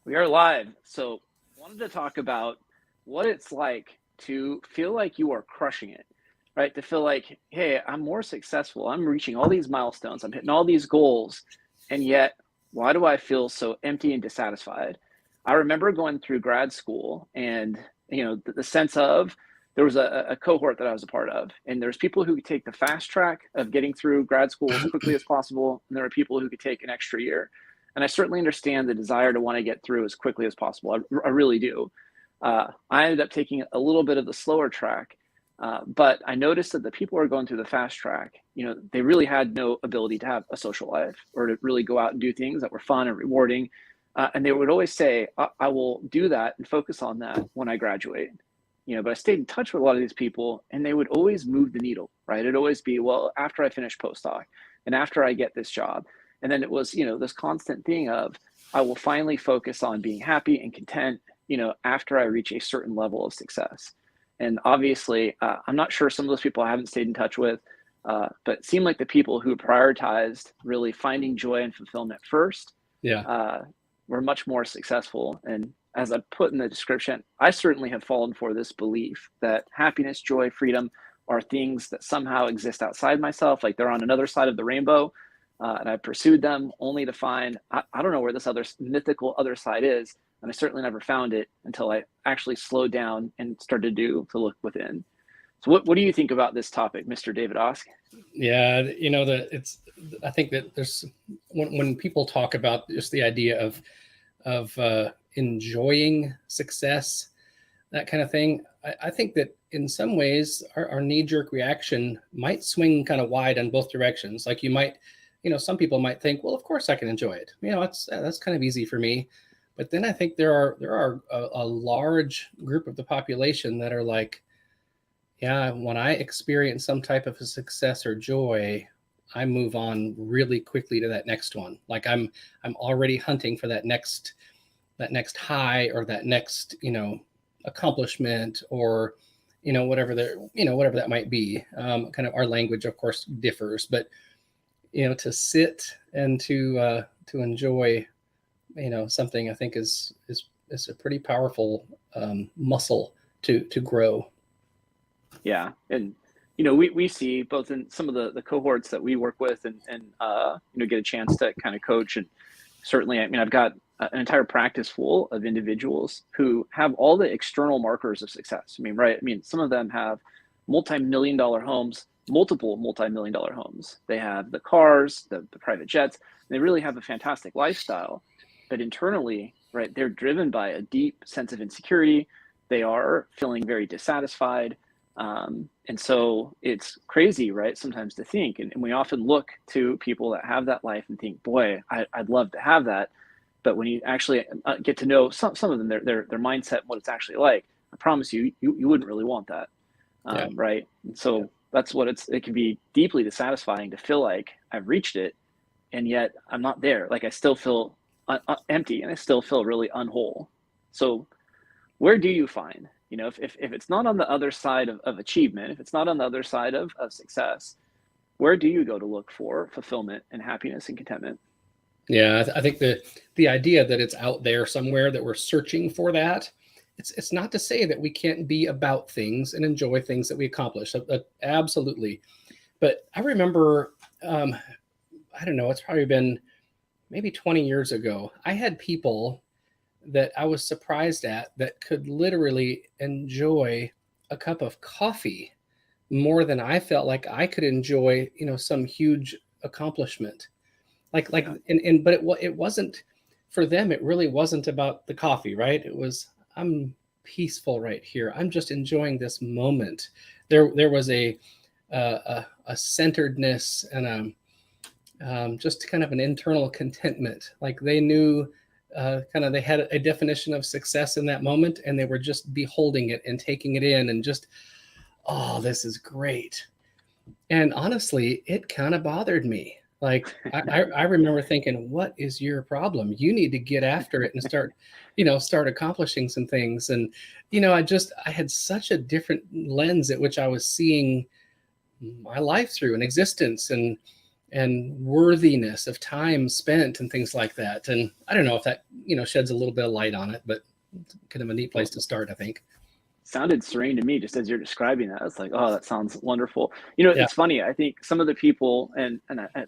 We are live. So, wanted to talk about what it's like to feel like you are crushing it, right? To feel like, hey, I'm more successful. I'm reaching all these milestones. I'm hitting all these goals. And yet, why do I feel so empty and dissatisfied? I remember going through grad school and, the sense of there was a cohort that I was a part of, and there's people who could take the fast track of getting through grad school as quickly as possible. And there are people who could take an extra year. And I certainly understand the desire to want to get through as quickly as possible. I really do. I ended up taking a little bit of the slower track, but I noticed that the people who are going through the fast track, they really had no ability to have a social life or to really go out and do things that were fun and rewarding. And they would always say, I will do that and focus on that when I graduate. But I stayed in touch with a lot of these people, and they would always move the needle, right? It'd always be, well, after I finish postdoc and after I get this job. And then it was, this constant thing of, I will finally focus on being happy and content, after I reach a certain level of success. And obviously, I'm not sure some of those people I haven't stayed in touch with, but it seemed like the people who prioritized really finding joy and fulfillment first, were much more successful. And as I put in the description, I certainly have fallen for this belief that happiness, joy, freedom are things that somehow exist outside myself, like they're on another side of the rainbow. And I pursued them only to find, I don't know where this other mythical other side is. And I certainly never found it until I actually slowed down and started to look within. So what do you think about this topic, Mr. David Osk? Yeah, I think that there's, when people talk about just the idea of enjoying success, that kind of thing, I think that in some ways our knee-jerk reaction might swing kind of wide in both directions. Like you might, some people might think, well, of course I can enjoy it. That's kind of easy for me. But then I think there are a large group of the population that are like, yeah, when I experience some type of a success or joy, I move on really quickly to that next one. Like I'm already hunting for that next high or that next, accomplishment or, whatever that might be. Kind of our language, of course, differs, but to sit and to enjoy, something I think is a pretty powerful muscle to grow. Yeah. And, we see both in some of the cohorts that we work with and get a chance to kind of coach. And certainly, I've got an entire practice full of individuals who have all the external markers of success. Some of them have multi-million-dollar homes, multiple multi-million-dollar homes. They have the cars, the private jets. They really have a fantastic lifestyle. But internally, right, they're driven by a deep sense of insecurity. They are feeling very dissatisfied. And so it's crazy, right, sometimes to think. And we often look to people that have that life and think, boy, I'd love to have that. But when you actually get to know some of them, their mindset, what it's actually like, I promise you wouldn't really want that. Right. And so that's what it can be deeply dissatisfying to feel like I've reached it. And yet I'm not there. Like I still feel empty and I still feel really unwhole. So where do you find, if it's not on the other side of achievement, if it's not on the other side of success, where do you go to look for fulfillment and happiness and contentment? Yeah, I think the idea that it's out there somewhere, that we're searching for that, it's not to say that we can't be about things and enjoy things that we accomplish. Absolutely. But I remember, I don't know, it's probably been maybe 20 years ago. I had people that I was surprised at that could literally enjoy a cup of coffee more than I felt like I could enjoy, some huge accomplishment. But it wasn't for them. It really wasn't about the coffee, right? It was, I'm peaceful right here. I'm just enjoying this moment. There was a centeredness and just kind of an internal contentment. Like they knew they had a definition of success in that moment, and they were just beholding it and taking it in and just, oh, this is great. And honestly, it kind of bothered me. Like I remember thinking, what is your problem? You need to get after it and start accomplishing some things. And, I had such a different lens at which I was seeing my life through and existence. And and worthiness of time spent and things like that. And I don't know if that, sheds a little bit of light on it, but it's kind of a neat place to start, I think. Sounded serene to me just as you're describing that. It's like, oh, that sounds wonderful. Yeah. It's funny. I think some of the people, and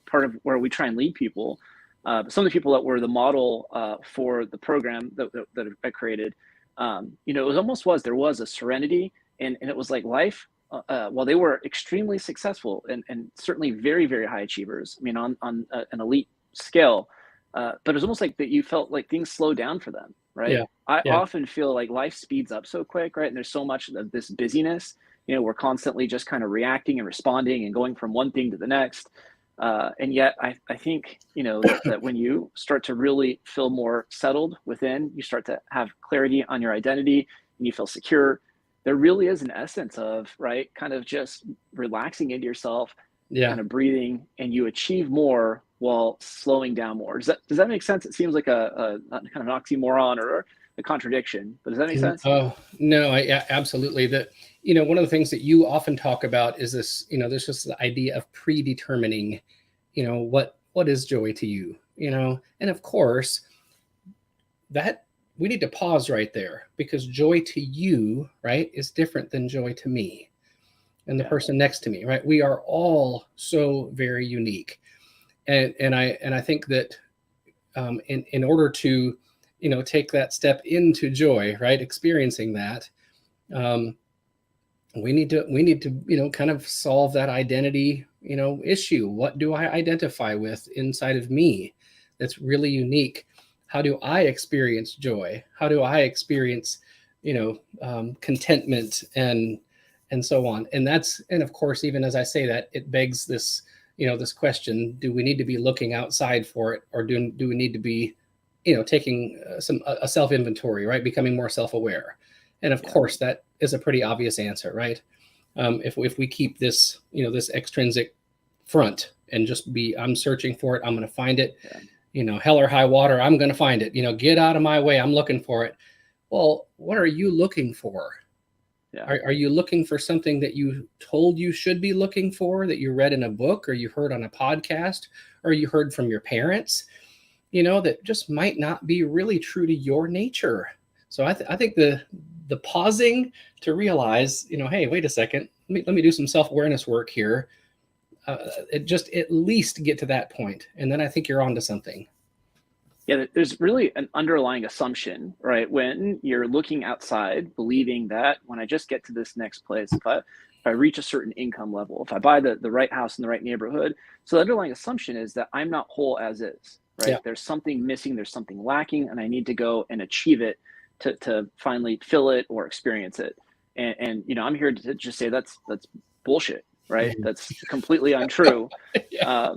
part of where we try and lead people, some of the people that were the model for the program that I created, it there was a serenity, and it was like life. While they were extremely successful and certainly very, very high achievers, I mean, on an elite scale, but it was almost like that you felt like things slowed down for them, right? Yeah. I Yeah. often feel like life speeds up so quick, right? And there's so much of this busyness. We're constantly just kind of reacting and responding and going from one thing to the next. And yet, I think that when you start to really feel more settled within, you start to have clarity on your identity, and you feel secure. There really is an essence of, right, kind of just relaxing into yourself, Yeah. kind of breathing, and you achieve more while slowing down more. Does that make sense? It seems like a kind of an oxymoron or a contradiction, but does that make sense? Oh, no, absolutely. One of the things that you often talk about is this, there's just the idea of predetermining, what is joy to you, and of course that we need to pause right there, because joy to you, right, is different than joy to me and the person next to me, right? We are all so very unique. And I think that in order to take that step into joy, right, experiencing that, we need to kind of solve that identity issue. What do I identify with inside of me that's really unique? How do I experience joy? How do I experience contentment and so on? And of course, even as I say that, it begs this this question: do we need to be looking outside for it, or do we need to be taking a self inventory, right? Becoming more self-aware. And of course, that is a pretty obvious answer, right? If we keep this this extrinsic front and just I'm searching for it, I'm going to find it, hell or high water, I'm going to find it, get out of my way, I'm looking for it. Well, what are you looking for? Are you looking for something that you told you should be looking for, that you read in a book, or you heard on a podcast, or you heard from your parents, that just might not be really true to your nature? So I think the pausing to realize, hey, wait a second, let me do some self-awareness work here. It just at least get to that point, and then I think you're onto something. Yeah, there's really an underlying assumption, right? When you're looking outside, believing that when I just get to this next place, if I reach a certain income level, if I buy the right house in the right neighborhood, so the underlying assumption is that I'm not whole as is, right? Yeah. There's something missing, there's something lacking, and I need to go and achieve it to finally fill it or experience it. And I'm here to just say that's bullshit, right? Mm-hmm. That's completely untrue. Yeah.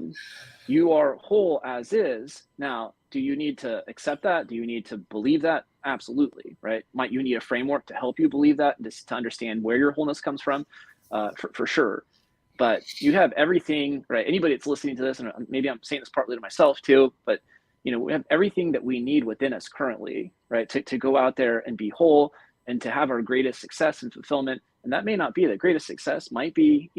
You are whole as is. Now, do you need to accept that? Do you need to believe that? Absolutely, right? Might you need a framework to help you believe that, just to understand where your wholeness comes from? For sure. But you have everything, right? Anybody that's listening to this, and maybe I'm saying this partly to myself too, but we have everything that we need within us currently, right? To go out there and be whole and to have our greatest success and fulfillment. And that may not be the greatest success, might be,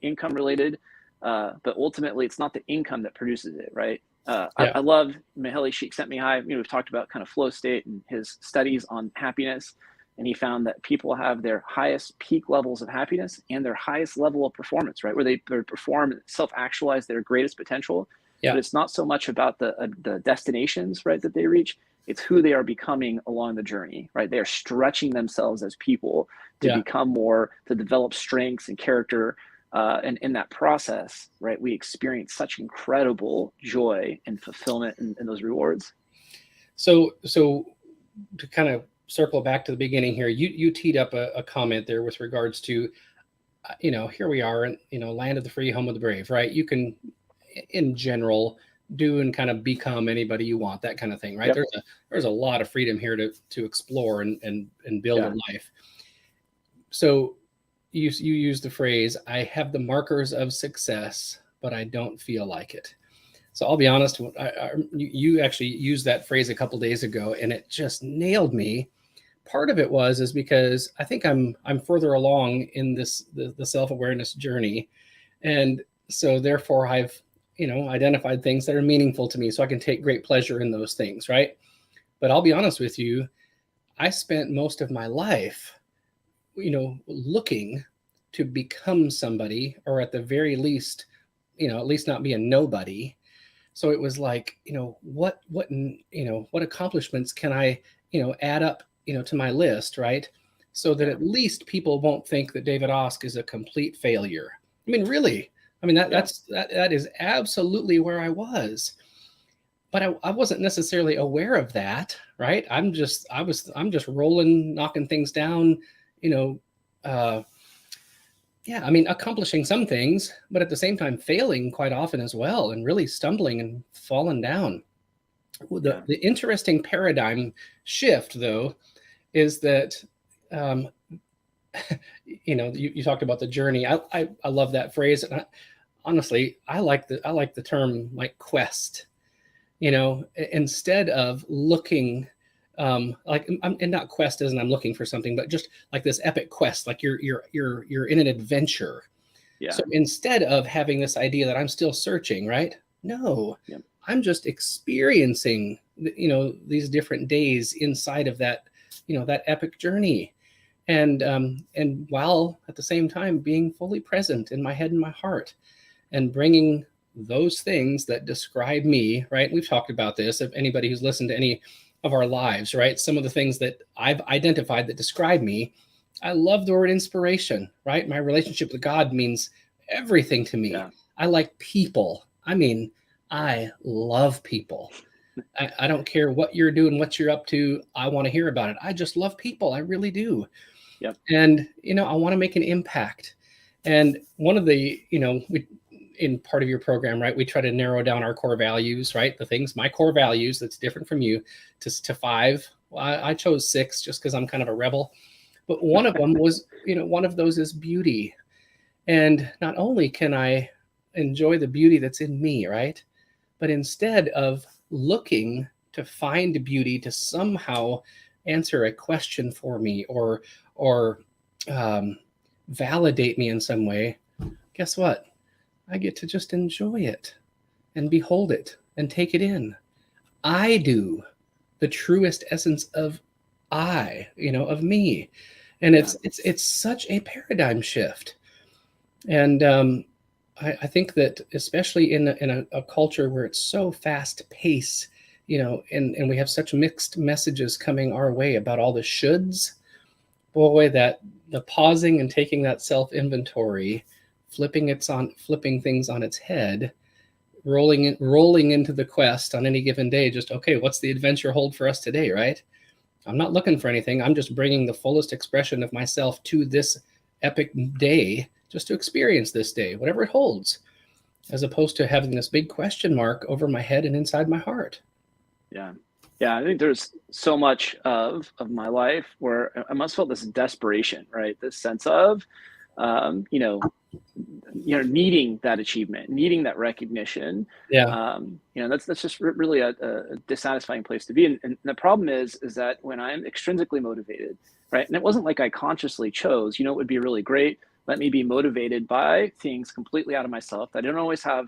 income related. But ultimately, it's not the income that produces it, right? I love Mihaly Csikszentmihalyi. We've talked about kind of flow state and his studies on happiness, and he found that people have their highest peak levels of happiness and their highest level of performance, right, where they perform, self-actualize their greatest potential. Yeah. But it's not so much about the destinations, right, that they reach. It's who they are becoming along the journey, right? They are stretching themselves as people to become more, to develop strengths and character. And in that process, right, we experience such incredible joy and fulfillment in those rewards. So to kind of circle back to the beginning here, you teed up a comment there with regards to, here we are in, land of the free, home of the brave, right? You can, in general, do and kind of become anybody you want, that kind of thing, right? Yep. There's a lot of freedom here to explore and build a life. So you use the phrase, I have the markers of success, but I don't feel like it. So I'll be honest, you actually used that phrase a couple of days ago, and it just nailed me. Part of it is because I think I'm further along in the self-awareness journey. And so therefore I've identified things that are meaningful to me so I can take great pleasure in those things, right? But I'll be honest with you, I spent most of my life, looking to become somebody, or at the very least, at least not be a nobody. So it was like, what accomplishments can I, add up, to my list, right? So that at least people won't think that David Osk is a complete failure. I mean, really, that is absolutely where I was. But I wasn't necessarily aware of that, right? I'm just rolling, knocking things down, accomplishing some things, but at the same time failing quite often as well, and really stumbling and falling down. The interesting paradigm shift, though, is that, you talked about the journey. I love that phrase. And honestly, I like the term like quest, instead of looking, and not quest as in I'm looking for something, but just like this epic quest, like you're in an adventure. Yeah. So instead of having this idea that I'm still searching, right? No, I'm just experiencing, these different days inside of that, that epic journey. And while at the same time being fully present in my head and my heart, and bringing those things that describe me, right? We've talked about this. If anybody who's listened to any of our lives, right? Some of the things that I've identified that describe me. I love the word inspiration, right? My relationship with God means everything to me. Yeah. I like people. I mean, I love people. I don't care what you're doing, what you're up to. I want to hear about it. I just love people. I really do. Yep. And, I want to make an impact. And one of the, in part of your program, right, we try to narrow down our core values, right? My core values that's different from you to 5. Well, I chose 6 just because I'm kind of a rebel. But one of them was, one of those is beauty. And not only can I enjoy the beauty that's in me, right? But instead of looking to find beauty to somehow answer a question for me or validate me in some way, guess what? I get to just enjoy it and behold it and take it in. I do the truest essence of of me. And it's such a paradigm shift. And I think that especially in a culture where it's so fast paced, and we have such mixed messages coming our way about all the shoulds, boy, that the pausing and taking that self inventory, flipping things on its head, rolling into the quest on any given day. Just, okay, what's the adventure hold for us today, right? I'm not looking for anything. I'm just bringing the fullest expression of myself to this epic day, just to experience this day, whatever it holds, as opposed to having this big question mark over my head and inside my heart. Yeah. Yeah, I think there's so much of my life where I must felt this desperation, right? This sense of, needing that achievement, needing that recognition. Yeah. That's just really a dissatisfying place to be. And the problem is that when I'm extrinsically motivated, right? And it wasn't like I consciously chose, it would be really great. Let me be motivated by things completely out of myself that I don't always have,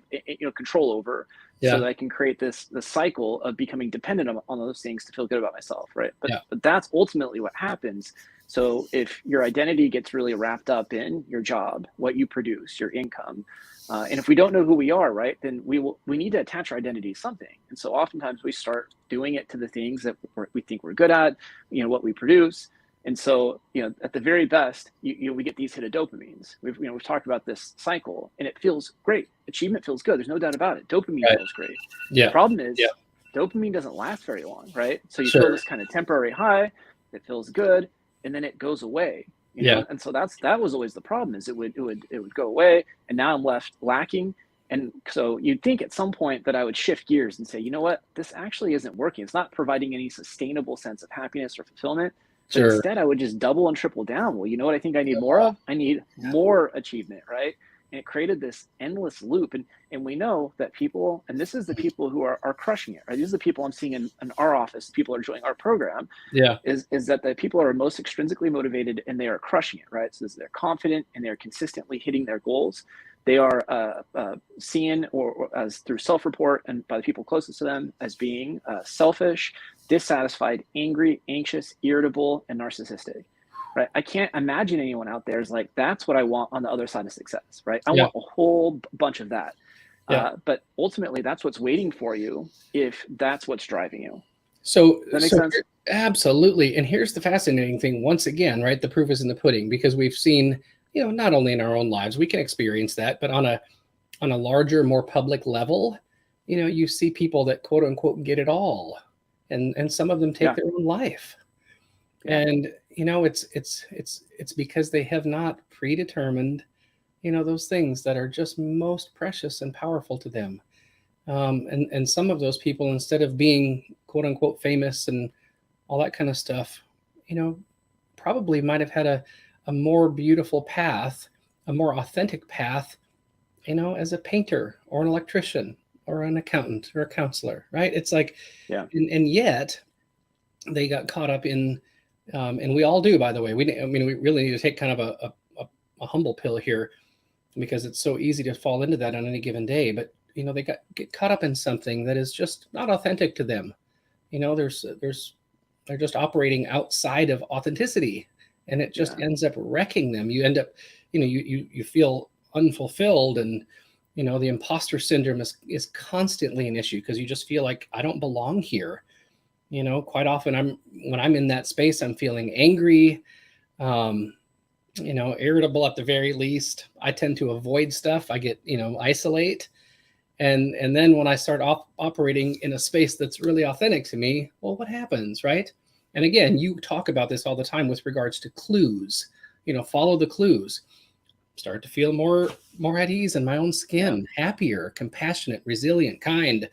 control over. So that I can create this cycle of becoming dependent on those things to feel good about myself, right? But that's ultimately what happens. So if your identity gets really wrapped up in your job, what you produce, your income, and if we don't know who we are, right, then we need to attach our identity to something. And so oftentimes we start doing it to the things that we think we're good at, what we produce. And so, at the very best, we get these hit of dopamines. We've talked about this cycle, and it feels great. Achievement feels good. There's no doubt about it. Dopamine feels great. Yeah. The problem is dopamine doesn't last very long, right? So you feel this kind of temporary high. It feels good, and then it goes away. You know? And so that was always the problem. Is it would go away, and now I'm left lacking. And so you'd think at some point that I would shift gears and say, you know what, this actually isn't working. It's not providing any sustainable sense of happiness or fulfillment. But instead, I would just double and triple down. Well, you know what I think I need more of? I need more achievement, right? And it created this endless loop. And we know that people, and this is the people who are crushing it, right? These are the people I'm seeing in our office, people are joining our program, is that the people are most extrinsically motivated and they are crushing it, right? So they're confident and they're consistently hitting their goals. They are seen or as through self-report and by the people closest to them as being selfish, dissatisfied, angry, anxious, irritable, and narcissistic. Right? I can't imagine anyone out there is like, that's what I want on the other side of success. Right? I Yeah. want a whole bunch of that. Yeah. But ultimately, that's what's waiting for you if that's what's driving you. So, Does that make sense? Absolutely. And here's the fascinating thing. Once again, right, the proof is in the pudding, because we've seen, not only in our own lives, we can experience that, but on a larger, more public level, you see people that quote unquote get it all, and some of them take their own life. Yeah. And it's because they have not predetermined, those things that are just most precious and powerful to them. And some of those people, instead of being quote unquote famous and all that kind of stuff, probably might have had a more beautiful path, a more authentic path, as a painter or an electrician or an accountant or a counselor, right? It's like, and yet they got caught up in, and we all do, by the way. We really need to take kind of a humble pill here, because it's so easy to fall into that on any given day. But they get caught up in something that is just not authentic to them. They're just operating outside of authenticity, and it just ends up wrecking them. You end up, you feel unfulfilled, and the imposter syndrome is constantly an issue, because you just feel like, I don't belong here. Quite often when I'm in that space, I'm feeling angry, irritable at the very least. I tend to avoid stuff. I get, isolate. And then when I start operating in a space that's really authentic to me, well, what happens, right? And again, you talk about this all the time with regards to clues. Follow the clues. Start to feel more at ease in my own skin, happier, compassionate, resilient, kind.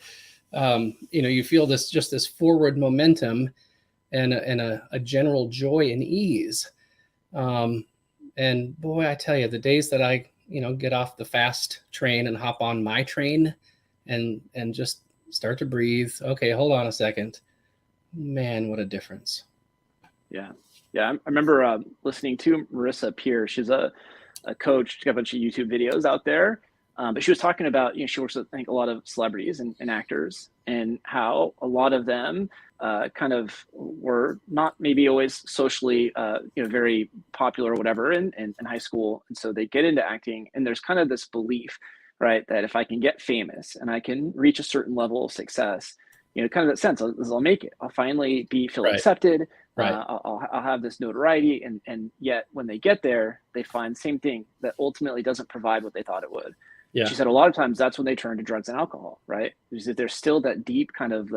You feel this forward momentum and a general joy and ease. And boy, I tell you, the days that I get off the fast train and hop on my train and just start to breathe. Okay, hold on a second. Man, what a difference. Yeah. I remember listening to Marissa Peer. She's a coach. She's got a bunch of YouTube videos out there. But she was talking about, she works with, I think, a lot of celebrities and actors, and how a lot of them kind of were not maybe always socially, very popular or whatever in high school. And so they get into acting, and there's kind of this belief, right, that if I can get famous and I can reach a certain level of success, kind of that sense, I'll make it. I'll finally feel accepted. Right. I'll have this notoriety. And yet when they get there, they find the same thing that ultimately doesn't provide what they thought it would. Yeah. She said a lot of times that's when they turn to drugs and alcohol, right? Because there's still that deep kind of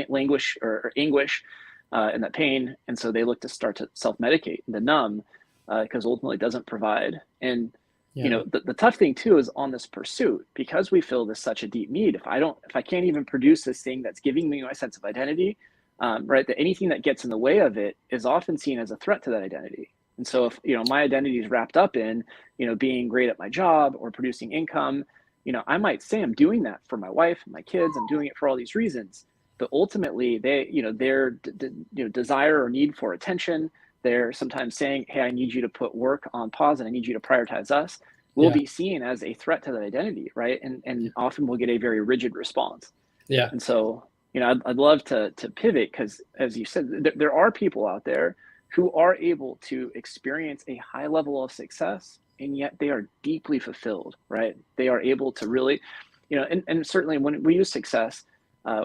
languish or anguish and that pain. And so they look to start to self-medicate and to numb, because ultimately it doesn't provide. And the tough thing too is on this pursuit, because we feel this such a deep need. If I can't even produce this thing that's giving me my sense of identity, right, that anything that gets in the way of it is often seen as a threat to that identity. And so if, my identity is wrapped up in, being great at my job or producing income, I might say I'm doing that for my wife and my kids. I'm doing it for all these reasons. But ultimately, their desire or need for attention, they're sometimes saying, hey, I need you to put work on pause and I need you to prioritize us, will be seen as a threat to that identity, right? And often we'll get a very rigid response. Yeah. And so, I'd love to pivot, because as you said, there are people out there who are able to experience a high level of success, and yet they are deeply fulfilled, right? They are able to really, and certainly when we use success,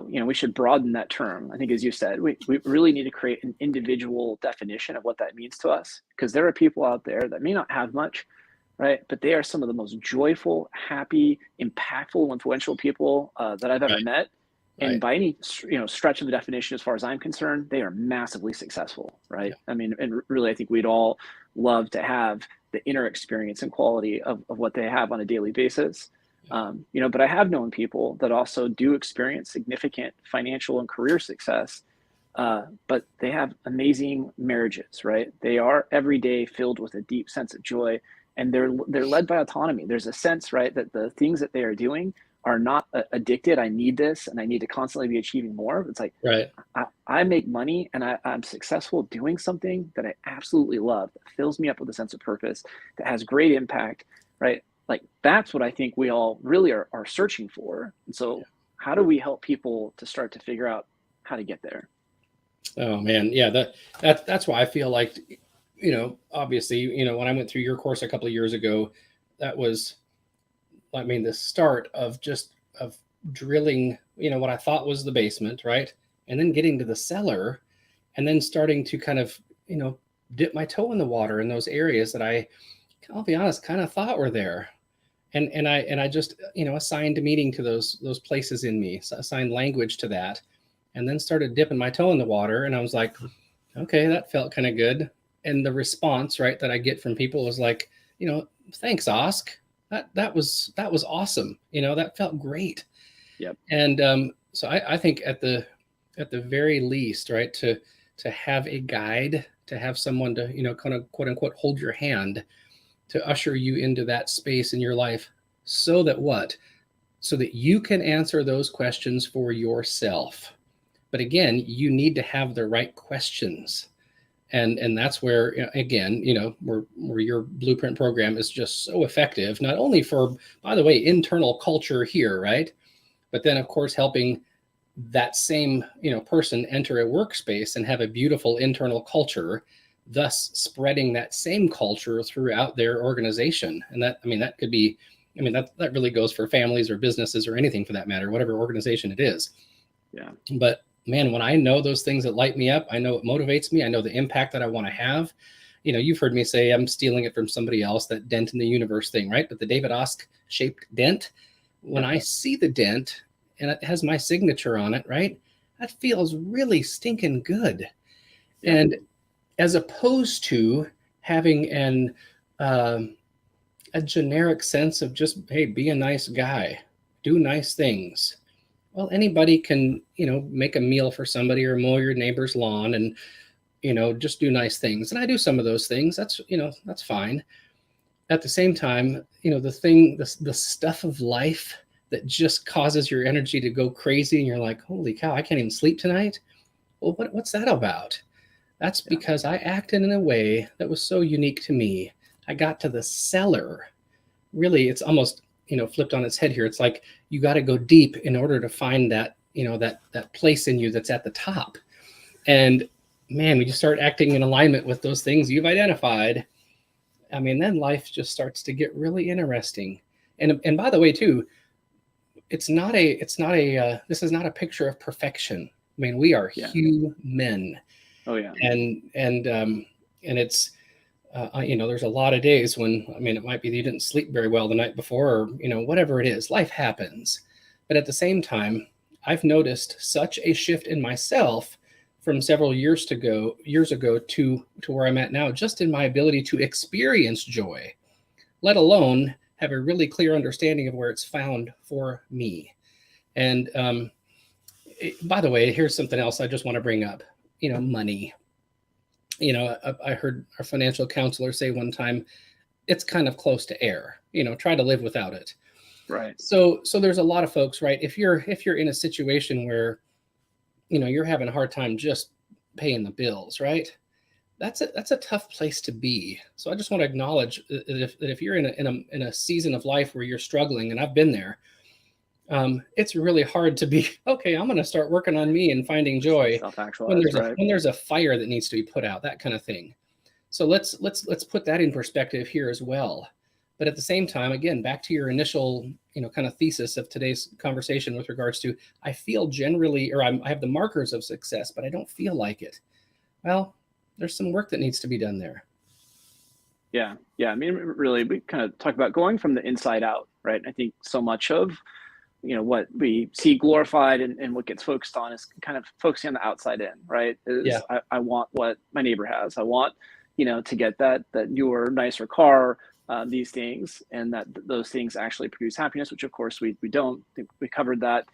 we should broaden that term. I think, as you said, we really need to create an individual definition of what that means to us, because there are people out there that may not have much, right? But they are some of the most joyful, happy, impactful, influential people that I've ever met. And by any stretch of the definition, as far as I'm concerned, they are massively successful, right? Yeah. I mean, and really, I think we'd all love to have the inner experience and quality of what they have on a daily basis. But I have known people that also do experience significant financial and career success, but they have amazing marriages, right? They are every day filled with a deep sense of joy, and they're led by autonomy. There's a sense, right, that the things that they are doing are not addicted. I need this and I need to constantly be achieving more. It's like, I make money and I'm successful doing something that I absolutely love, that fills me up with a sense of purpose, that has great impact, right? like that's what I think we all really are searching for. And so how do we help people to start to figure out how to get there? Oh man, yeah, that's why I feel like, obviously, when I went through your course a couple of years ago, that was, I mean, the start of just of drilling, what I thought was the basement, right? And then getting to the cellar, and then starting to kind of, dip my toe in the water in those areas that I'll be honest, kind of thought were there. And I just, assigned a meaning to those places in me, so assigned language to that, and then started dipping my toe in the water. And I was like, okay, that felt kind of good. And the response, right, that I get from people was like, thanks, Osk. That was awesome. That felt great. Yep. And so I think at the very least, right, to have a guide, to have someone to, kind of quote unquote hold your hand, to usher you into that space in your life, so that what? So that you can answer those questions for yourself. But again, you need to have the right questions. And that's where, again, where your blueprint program is just so effective, not only for, by the way, internal culture here, right? But then of course helping that same, person enter a workspace and have a beautiful internal culture, thus spreading that same culture throughout their organization. And that could be, that really goes for families or businesses or anything for that matter, whatever organization it is. Yeah. But man, when I know those things that light me up, I know it motivates me. I know the impact that I want to have. You've heard me say I'm stealing it from somebody else, that dent in the universe thing, right? But the David Osk shaped dent, when I see the dent and it has my signature on it, right? That feels really stinking good. Yeah. And as opposed to having a generic sense of just, hey, be a nice guy, do nice things. Well, anybody can, make a meal for somebody or mow your neighbor's lawn and, just do nice things. And I do some of those things. That's fine. At the same time, the stuff of life that just causes your energy to go crazy and you're like, holy cow, I can't even sleep tonight. Well, what's that about? That's because I acted in a way that was so unique to me. I got to the cellar. Really, it's almost, flipped on its head here. It's like you got to go deep in order to find that, that place in you that's at the top. And man, when you start acting in alignment with those things you've identified, then life just starts to get really interesting. And by the way, too, this is not a picture of perfection. We are human. Oh yeah. And it's, there's a lot of days when, it might be that you didn't sleep very well the night before, or, whatever it is, life happens. But at the same time, I've noticed such a shift in myself from several years ago to where I'm at now, just in my ability to experience joy, let alone have a really clear understanding of where it's found for me. And by the way, here's something else I just want to bring up, money. I heard our financial counselor say one time, it's kind of close to air, try to live without it. Right. So there's a lot of folks, right? If you're in a situation where, you're having a hard time just paying the bills, right? That's a tough place to be. So I just want to acknowledge that if you're in a season of life where you're struggling, and I've been there, it's really hard to be, okay, I'm going to start working on me and finding joy when there's a fire that needs to be put out, that kind of thing. So let's put that in perspective here as well. But at the same time, again, back to your initial, kind of thesis of today's conversation with regards to, I feel generally, or I have the markers of success, but I don't feel like it. Well, there's some work that needs to be done there. Yeah. Really, we kind of talk about going from the inside out, right? I think so much of, what we see glorified and what gets focused on is kind of focusing on the outside in, right? I want what my neighbor has. I want, to get that newer, nicer car, these things, and that those things actually produce happiness, which of course we don't. I think we covered that.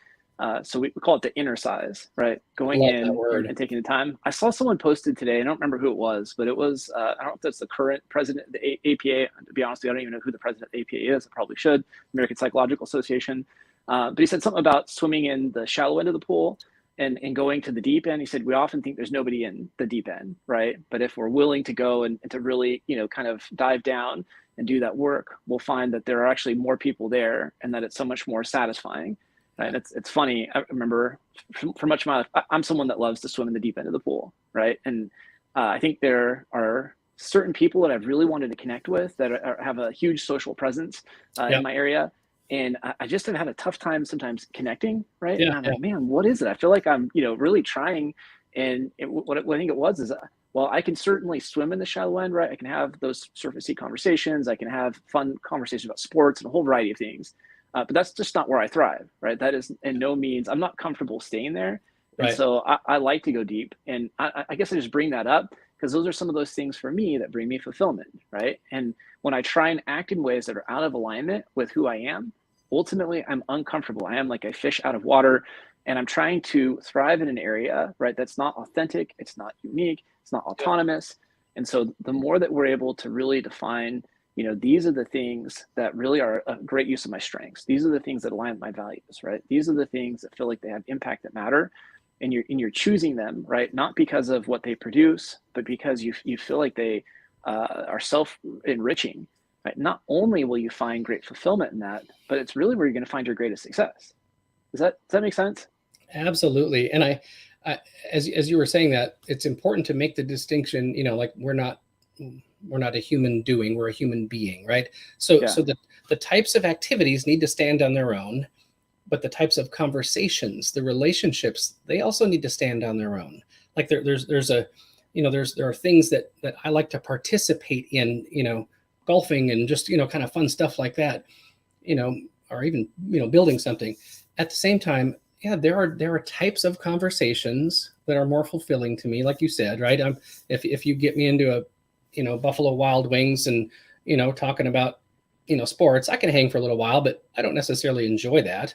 So we call it the inner size, right? Going in and taking the time. I saw someone posted today. I don't remember who it was, but it was, I don't know if that's the current president of the APA. To be honest with you, I don't even know who the president of the APA is. I probably should. American Psychological Association. But he said something about swimming in the shallow end of the pool and going to the deep end. He said, we often think there's nobody in the deep end, right? But if we're willing to go and to really, kind of dive down and do that work, we'll find that there are actually more people there and that it's so much more satisfying. Right? It's funny. I remember for much of my life, I'm someone that loves to swim in the deep end of the pool, right? And I think there are certain people that I've really wanted to connect with that have a huge social presence in my area. And I just have had a tough time sometimes connecting, right? And I'm like, man, what is it? I feel like I'm, really trying. And what I think it was is, well, I can certainly swim in the shallow end, right? I can have those surfacey conversations. I can have fun conversations about sports and a whole variety of things. But that's just not where I thrive, right? That is in no means, I'm not comfortable staying there. And so I like to go deep. And I guess I just bring that up because those are some of those things for me that bring me fulfillment, right? And when I try and act in ways that are out of alignment with who I am, ultimately I'm uncomfortable. I am like a fish out of water, and I'm trying to thrive in an area, right, that's not authentic, it's not unique, it's not autonomous. And so the more that we're able to really define, these are the things that really are a great use of my strengths. These are the things that align with my values, right? These are the things that feel like they have impact that matter. And you're choosing them, right? Not because of what they produce, but because you feel like they are self-enriching, right? Not only will you find great fulfillment in that, but it's really where you're going to find your greatest success. Does that make sense? Absolutely. And I as you were saying that, it's important to make the distinction, like we're not a human doing, we're a human being, right? So the types of activities need to stand on their own, but the types of conversations, the relationships, they also need to stand on their own. Like there are things that I like to participate in, golfing and just, kind of fun stuff like that, or even, building something. At the same time, there are types of conversations that are more fulfilling to me, like you said, right? If you get me into a, Buffalo Wild Wings and, talking about, sports, I can hang for a little while, but I don't necessarily enjoy that.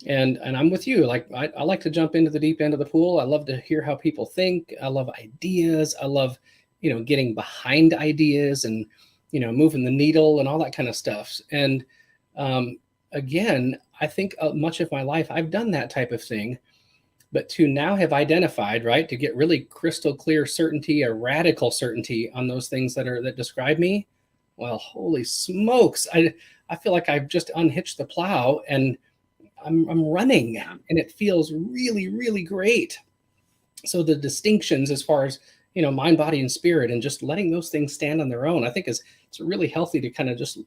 And I'm with you. Like I like to jump into the deep end of the pool. I love to hear how people think. I love ideas. I love, getting behind ideas and, moving the needle and all that kind of stuff. And again, I think much of my life I've done that type of thing. But to now have identified, right, to get really crystal clear certainty or radical certainty on those things that describe me, well, holy smokes, I feel like I've just unhitched the plow and I'm running, and it feels really, really great. So the distinctions as far as, mind, body, and spirit, and just letting those things stand on their own, I think it's really healthy to kind of just,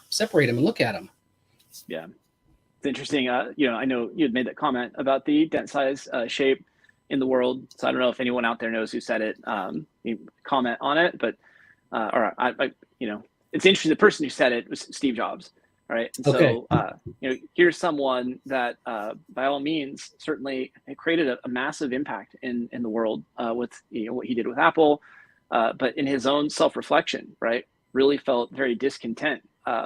separate them and look at them. Yeah. It's interesting. I know you had made that comment about the dent size shape in the world. So I don't know if anyone out there knows who said it. You comment on it, but it's interesting. The person who said it was Steve Jobs. Right. And so, here's someone that by all means certainly created a massive impact in the world with what he did with Apple, but in his own self-reflection, right, really felt very discontent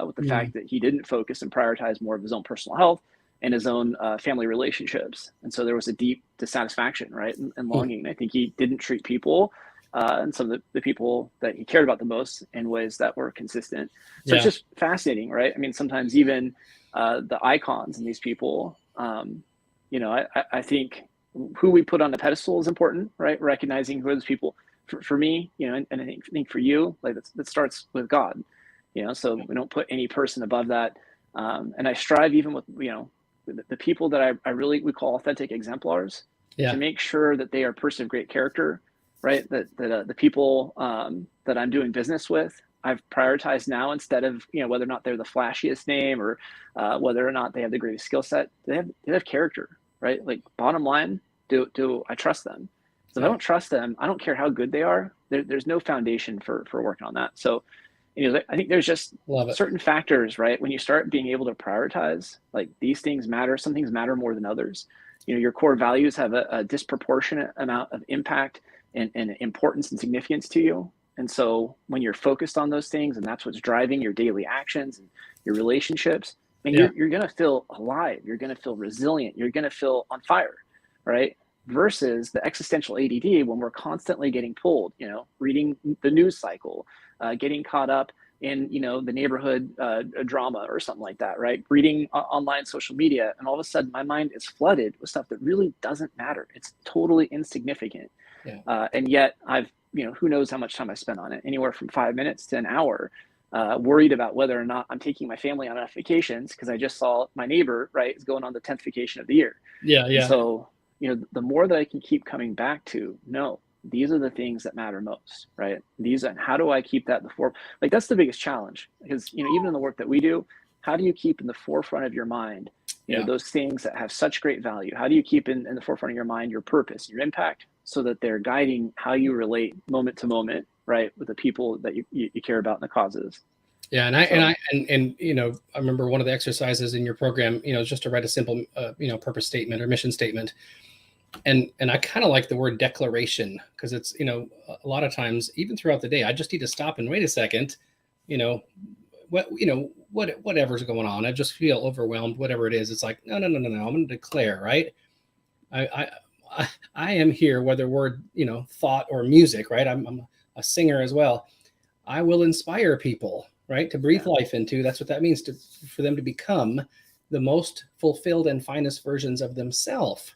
with the fact that he didn't focus and prioritize more of his own personal health and his own family relationships. And so there was a deep dissatisfaction, right, and longing. I think he didn't treat people and some of the people that he cared about the most in ways that were consistent. So it's just fascinating, right? I mean, sometimes even the icons in these people, I think who we put on the pedestal is important, right? Recognizing who are those people. For me, and I think for you, like that starts with God, so we don't put any person above that. And I strive even with, the people that we call authentic exemplars to make sure that they are a person of great character, right? That the people that I'm doing business with, I've prioritized now instead of, whether or not they're the flashiest name or whether or not they have the greatest skill set, they have character, right? Like bottom line, do I trust them? So if I don't trust them, I don't care how good they are. There's no foundation for working on that. So, I think there's just certain factors, right? When you start being able to prioritize, like these things matter, some things matter more than others. Your core values have a disproportionate amount of impact and importance and significance to you. And so when you're focused on those things and that's what's driving your daily actions and your relationships, you're going to feel alive. You're going to feel resilient. You're going to feel on fire, right? Versus the existential ADD when we're constantly getting pulled, reading the news cycle, getting caught up in, the neighborhood drama or something like that, right? Reading online social media. And all of a sudden my mind is flooded with stuff that really doesn't matter. It's totally insignificant. And yet I've, who knows how much time I spent on it, anywhere from 5 minutes to an hour. worried about whether or not I'm taking my family on enough vacations because I just saw my neighbor, right, is going on the 10th vacation of the year. Yeah, And yeah, so, the more that I can keep coming back to, no, these are the things that matter most, right? These, and how do I keep that before? Like, that's the biggest challenge because, even in the work that we do, how do you keep in the forefront of your mind, yeah. those things that have such great value? How do you keep in the forefront of your mind your purpose, your impact, so that they're guiding how you relate moment to moment, right, with the people that you care about and the causes? Yeah, I remember one of the exercises in your program, is just to write a simple, purpose statement or mission statement, and I kind of like the word declaration because it's, a lot of times even throughout the day, I just need to stop and wait a second, you know, whatever's going on, I just feel overwhelmed, whatever it is. It's like no, I'm going to declare, right? I am here, whether we're thought or music, right? I'm a singer as well. I will inspire people, right, to breathe life into. That's what that means, for them to become the most fulfilled and finest versions of themselves.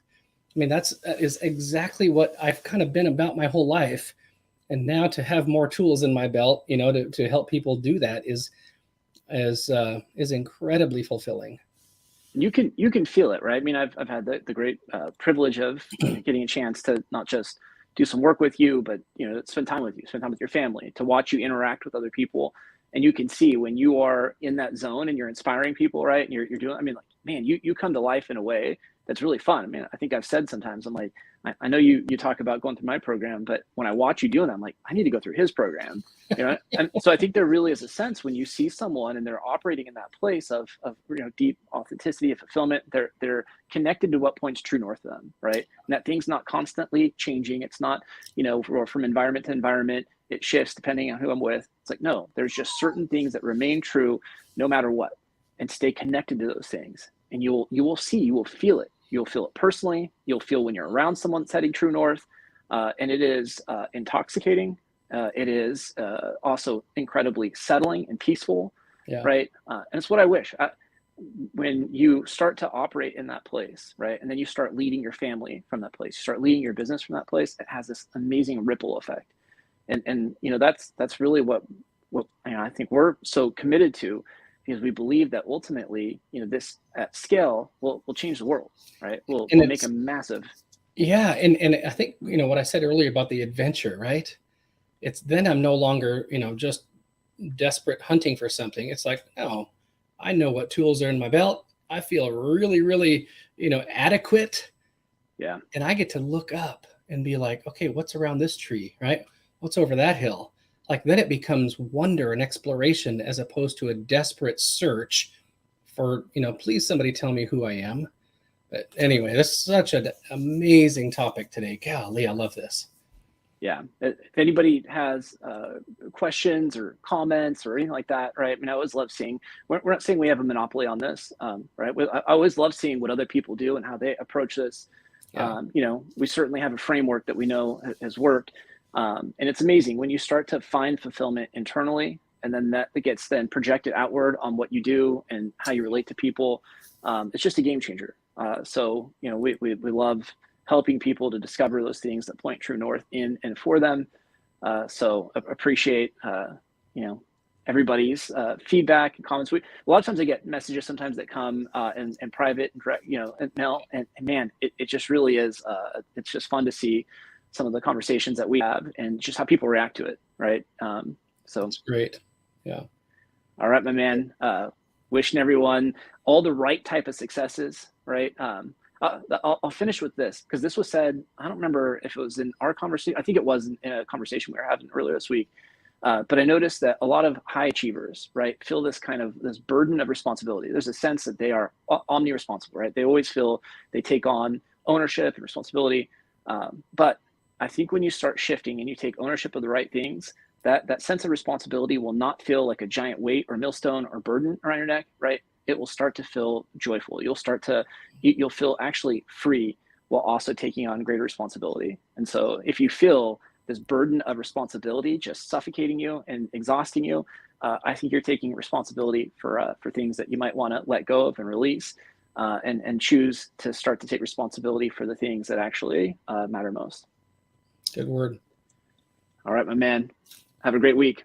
I mean, that is exactly what I've kind of been about my whole life. And now to have more tools in my belt, to help people do that is incredibly fulfilling. You can feel it, right? I mean, I've had the great privilege of getting a chance to not just do some work with you, but spend time with you, spend time with your family, to watch you interact with other people. And you can see when you are in that zone and you're inspiring people, right? And you're doing, I mean, like, man, you come to life in a way that's really fun. I mean, I think I've said sometimes, I'm like, I know you talk about going through my program, but when I watch you doing that, I'm like, I need to go through his program, And so I think there really is a sense when you see someone and they're operating in that place of deep authenticity and fulfillment, they're connected to what points true north to them, right? And that thing's not constantly changing. It's not, or from environment to environment, it shifts depending on who I'm with. It's like, no, there's just certain things that remain true no matter what, and stay connected to those things. And you will feel it. You'll feel it personally. You'll feel when you're around someone that's heading true north. And it is intoxicating. It is also incredibly settling and peaceful, right? And it's what I wish. When you start to operate in that place, right, and then you start leading your family from that place, you start leading your business from that place, it has this amazing ripple effect. And that's really what I think we're so committed to, because we believe that ultimately, this at scale will change the world, right? We'll make a massive. Yeah. And I think, what I said earlier about the adventure, right? It's then I'm no longer, just desperate hunting for something. It's like, no, I know what tools are in my belt. I feel really, really, adequate. Yeah. And I get to look up and be like, okay, what's around this tree, right? What's over that hill? Like, then it becomes wonder and exploration as opposed to a desperate search for, please somebody tell me who I am. But anyway, this is such an amazing topic today. Golly, I love this. Yeah. If anybody has questions or comments or anything like that, right? I mean, I always love seeing, we're not saying we have a monopoly on this, right? I always love seeing what other people do and how they approach this. Yeah. We certainly have a framework that we know has worked. And it's amazing when you start to find fulfillment internally, and then that gets then projected outward on what you do and how you relate to people. It's just a game changer. So, we love helping people to discover those things that point true north in and for them. So appreciate, everybody's feedback and comments. A lot of times I get messages sometimes that come in private and direct, and mail, and man, it just really is. It's just fun to see some of the conversations that we have and just how people react to it. Right. So that's great. Yeah. All right, my man. Wishing everyone all the right type of successes. Right. I'll finish with this, because this was said, I don't remember if it was in our conversation. I think it was in a conversation we were having earlier this week. But I noticed that a lot of high achievers, right, feel this burden of responsibility. There's a sense that they are omni-responsible, right? They always feel they take on ownership and responsibility. But I think when you start shifting and you take ownership of the right things, that sense of responsibility will not feel like a giant weight or millstone or burden around your neck, right? It will start to feel joyful. You'll feel actually free while also taking on greater responsibility. And so if you feel this burden of responsibility just suffocating you and exhausting you, I think you're taking responsibility for things that you might want to let go of and release, and choose to start to take responsibility for the things that actually matter most. Good word. All right, my man. Have a great week.